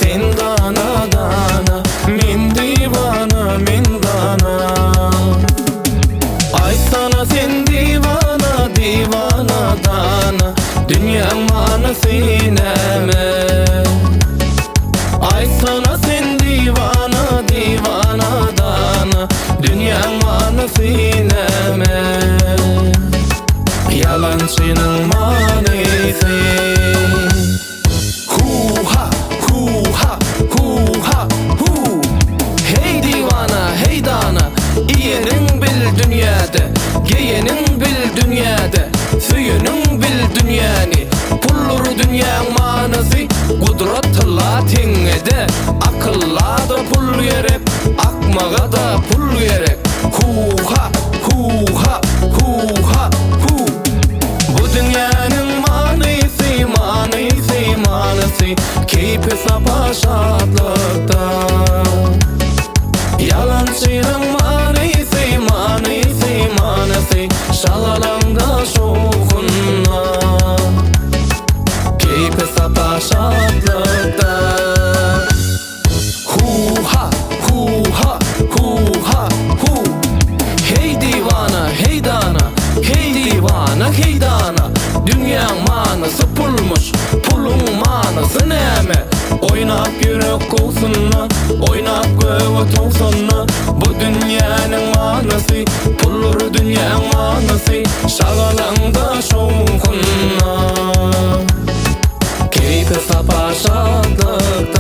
sen dana dana, men divana, men dana. Ay sana sen divana, divana dana, dünya manası neme? Ay sana sen divana, divana dana, dünya manası neme? Yalancının manisi. Hu ha, hu ha, hu ha, hu. Hey divana, hey dana, iyenin bil dünyada, geyenin bil dünyada, suyunun bil dünyani. Pullur dünya manası, kudratla tengede, akılla da pul gerek, akmaga da pul gerek. Hu ha, hu ha, hu ha, hu. Bu dünyanın manisi, manisi, manisi, keyfi sapa şadlıkta. Yalancının manisi, manisi, manisi, şalalanda şokunna. Keyfi sapa şadlıkta. Hu ha, hu ha, hu ha, hu. Hey divana, hey dana, hey divana, hey dana, dünya manası pulmuş, pulun manası neme? Oynap yürek olsunna, oynap göğüt olsunna. Bu dünyanın manası, pullur dünya manası, şagalanda şokunna. Keyfi sapa şadlıkta.